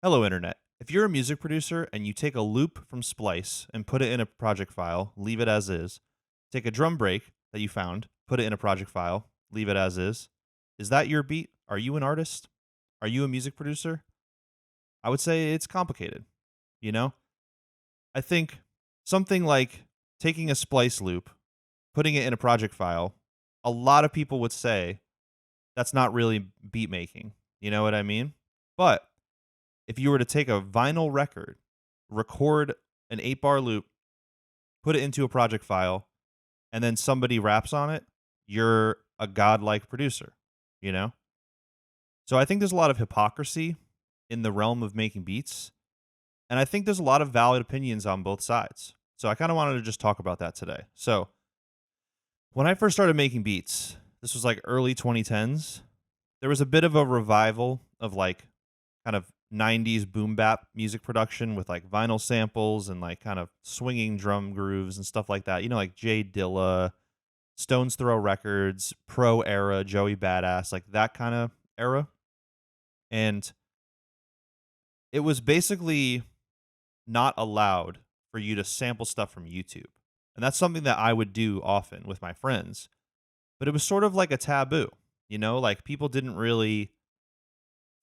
Hello, Internet. If you're a music producer and you take a loop from Splice and put it in a project file, leave it as is, take a drum break that you found, put it in a project file, leave it as is that your beat? Are you an artist? Are you a music producer? I would say it's complicated, you know? I think something like taking a Splice loop, putting it in a project file, a lot of people would say that's not really beat making. You know what I mean? But if you were to take a vinyl record, record an 8-bar loop, put it into a project file, and then somebody raps on it, you're a godlike producer, you know? So I think there's a lot of hypocrisy in the realm of making beats, and I think there's a lot of valid opinions on both sides. So I kind of wanted to just talk about that today. So when I first started making beats, this was like early 2010s, there was a bit of a revival of like kind of 90s boom bap music production with like vinyl samples and like kind of swinging drum grooves and stuff like that. You know, like Jay Dilla, Stones Throw Records, Pro era, Joey Badass, like that kind of era. And it was basically not allowed for you to sample stuff from YouTube. And that's something that I would do often with my friends. But it was sort of like a taboo, you know, like people didn't really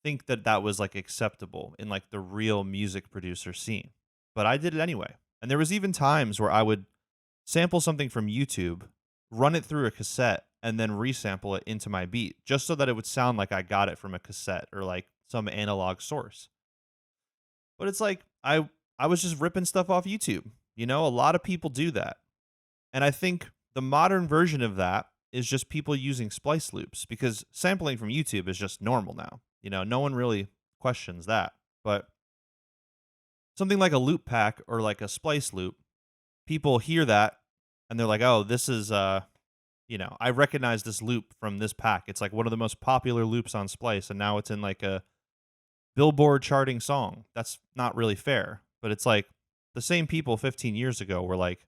think that that was like acceptable in like the real music producer scene. But I did it anyway. And there was even times where I would sample something from YouTube, run it through a cassette, and then resample it into my beat just so that it would sound like I got it from a cassette or like some analog source. But it's like I was just ripping stuff off YouTube. You know, a lot of people do that. And I think the modern version of that is just people using splice loops because sampling from YouTube is just normal now. You know, no one really questions that. But something like a loop pack or like a splice loop, people hear that and they're like, "Oh, this is I recognize this loop from this pack. It's like one of the most popular loops on Splice and now it's in like a Billboard charting song." That's not really fair, but it's like the same people 15 years ago were like,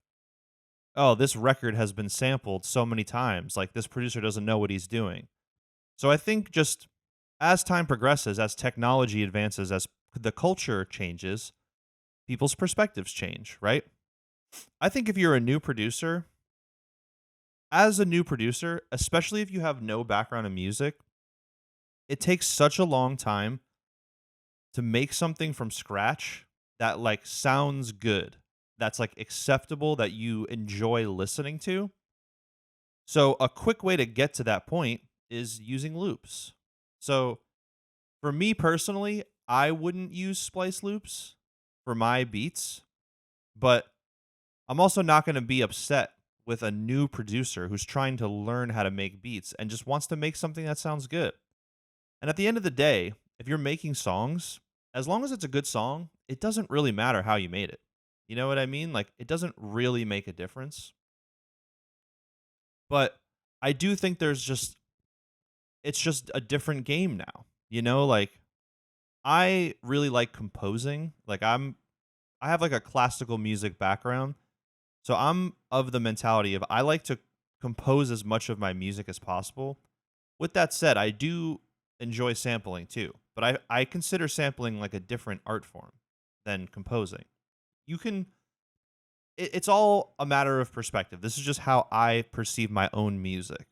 "Oh, this record has been sampled so many times. Like this producer doesn't know what he's doing." So I think just as time progresses, as technology advances, as the culture changes, people's perspectives change, right? I think if you're a new producer, as a new producer, especially if you have no background in music, it takes such a long time to make something from scratch that like sounds good, that's like acceptable, that you enjoy listening to. So a quick way to get to that point is using loops. So for me personally, I wouldn't use splice loops for my beats, but I'm also not going to be upset with a new producer who's trying to learn how to make beats and just wants to make something that sounds good. And at the end of the day, if you're making songs, as long as it's a good song, it doesn't really matter how you made it. You know what I mean? Like it doesn't really make a difference. But I do think it's just a different game now. You know, like I really like composing. I have like a classical music background. So I'm of the mentality of I like to compose as much of my music as possible. With that said, I do enjoy sampling too, but I consider sampling like a different art form than composing. You can it's all a matter of perspective. This is just how I perceive my own music.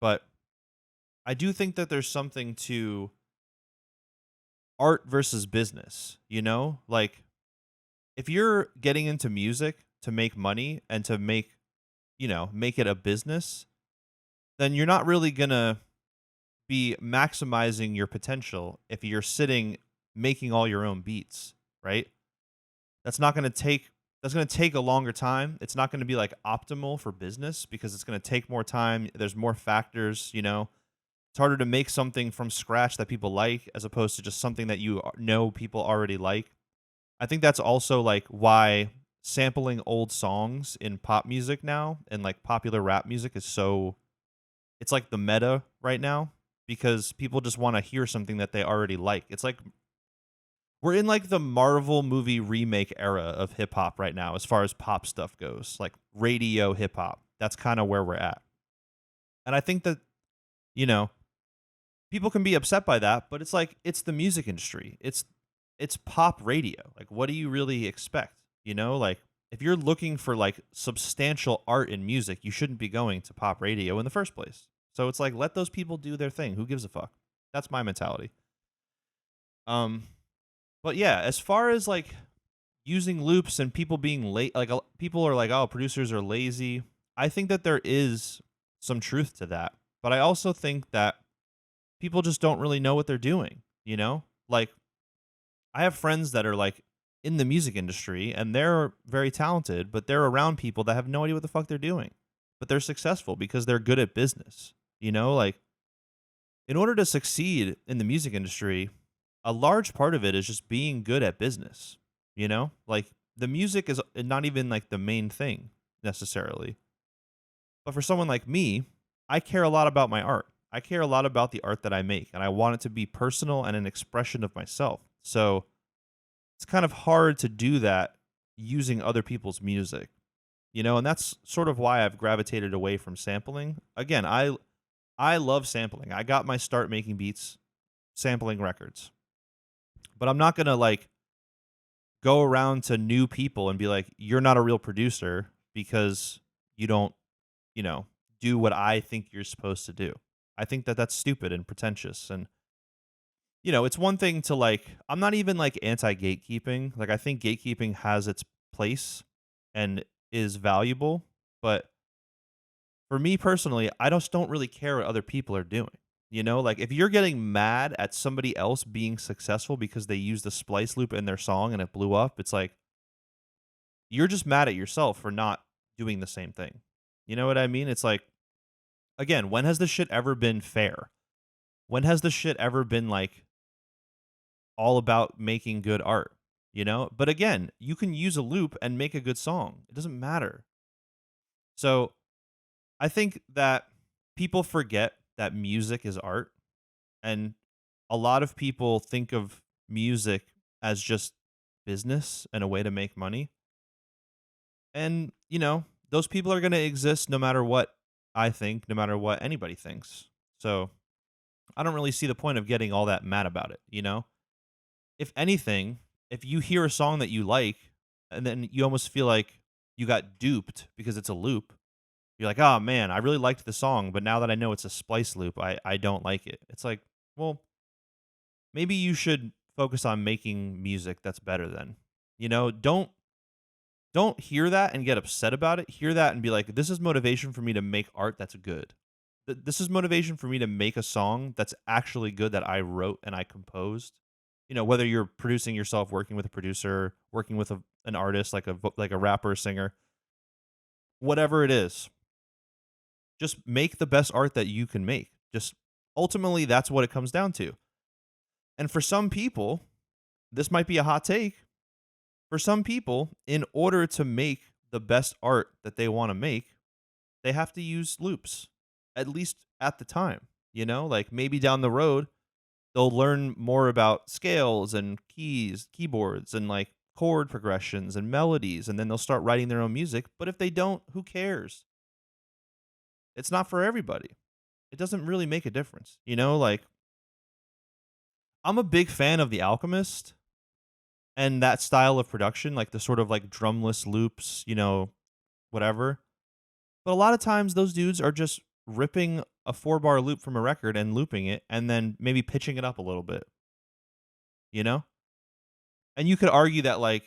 But I do think that there's something to art versus business, you know? Like if you're getting into music to make money and to make it a business, then you're not really going to be maximizing your potential if you're sitting making all your own beats, right? That's not going to take that's going to take a longer time. It's not going to be like optimal for business because it's going to take more time. There's more factors, you know. It's harder to make something from scratch that people like as opposed to just something that you know people already like. I think that's also like why sampling old songs in pop music now and like popular rap music is so it's like the meta right now because people just want to hear something that they already like. It's like we're in like the Marvel movie remake era of hip hop right now as far as pop stuff goes, like radio hip hop. That's kind of where we're at. And I think that, you know, people can be upset by that, but it's like it's the music industry. it's pop radio. Like, what do you really expect? Like, if you're looking for like substantial art in music, you shouldn't be going to pop radio in the first place. So it's like, let those people do their thing. Who gives a fuck? That's my mentality. Um, but yeah, as far as like using loops and people being late, like people are like, oh, producers are lazy. I think that there is some truth to that. But I also think that people just don't really know what they're doing, Like, I have friends that are like in the music industry and they're very talented, but they're around people that have no idea what the fuck they're doing. But they're successful because they're good at business. Like, in order to succeed in the music industry, a large part of it is just being good at business. Like, the music is not even like the main thing necessarily. But for someone like me, I care a lot about my art. I care a lot about the art that I make, and I want it to be personal and an expression of myself. So it's kind of hard to do that using other people's music, and that's sort of why I've gravitated away from sampling. Again, I love sampling. I got my start making beats sampling records. But I'm not going to like go around to new people and be like, "You're not a real producer because you don't, you know, do what I think you're supposed to do." I think that that's stupid and pretentious. And it's one thing to like, I'm not even like anti gatekeeping. Like, I think gatekeeping has its place and is valuable, but for me personally, I just don't really care what other people are doing. Like, if you're getting mad at somebody else being successful because they used a splice loop in their song and it blew up, it's like you're just mad at yourself for not doing the same thing. You know what I mean? It's like, again, when has this shit ever been fair? When has this shit ever been like all about making good art? But again, you can use a loop and make a good song. It doesn't matter. So I think that people forget that music is art, and a lot of people think of music as just business and a way to make money. And, those people are going to exist no matter what I think, no matter what anybody thinks. So I don't really see the point of getting all that mad about it. If anything, if you hear a song that you like and then you almost feel like you got duped because it's a loop, you're like, oh man, I really liked the song, but now that I know it's a splice loop, I don't like it. It's like, well, maybe you should focus on making music that's better then. Don't hear that and get upset about it. Hear that and be like, this is motivation for me to make art that's good. This is motivation for me to make a song that's actually good that I wrote and I composed. Whether you're producing yourself, working with a producer, working with an artist like a rapper, singer, whatever it is, just make the best art that you can make. Just ultimately, that's what it comes down to. And for some people, this might be a hot take. For some people, in order to make the best art that they want to make, they have to use loops, at least at the time. Like, maybe down the road, they'll learn more about scales and keys, keyboards, and like chord progressions and melodies, and then they'll start writing their own music. But if they don't, who cares? It's not for everybody. It doesn't really make a difference. Like, I'm a big fan of The Alchemist and that style of production, like the sort of like drumless loops, whatever. But a lot of times those dudes are just ripping a 4-bar loop from a record and looping it and then maybe pitching it up a little bit, you know? And you could argue that, like,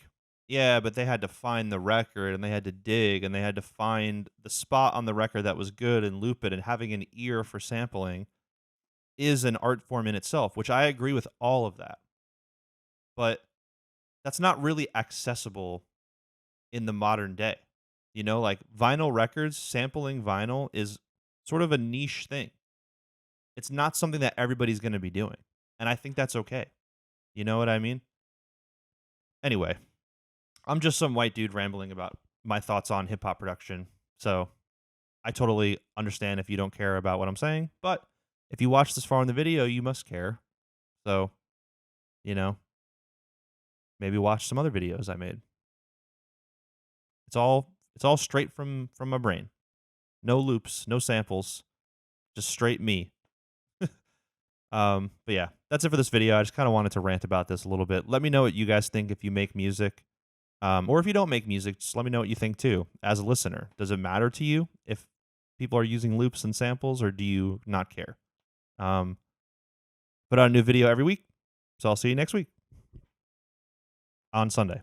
yeah, but they had to find the record and they had to dig and they had to find the spot on the record that was good and loop it, and having an ear for sampling is an art form in itself, which I agree with all of that. But that's not really accessible in the modern day. Like, vinyl records, sampling vinyl is sort of a niche thing. It's not something that everybody's going to be doing. And I think that's okay. You know what I mean? Anyway, I'm just some white dude rambling about my thoughts on hip hop production. So I totally understand if you don't care about what I'm saying. But if you watch this far in the video, you must care. So, you know, maybe watch some other videos I made. It's all straight from my brain. No loops, no samples, just straight me. But yeah, that's it for this video. I just kind of wanted to rant about this a little bit. Let me know what you guys think if you make music. Or if you don't make music, just let me know what you think too. As a listener, does it matter to you if people are using loops and samples, or do you not care? Um, put out a new video every week, so I'll see you next week on Sunday.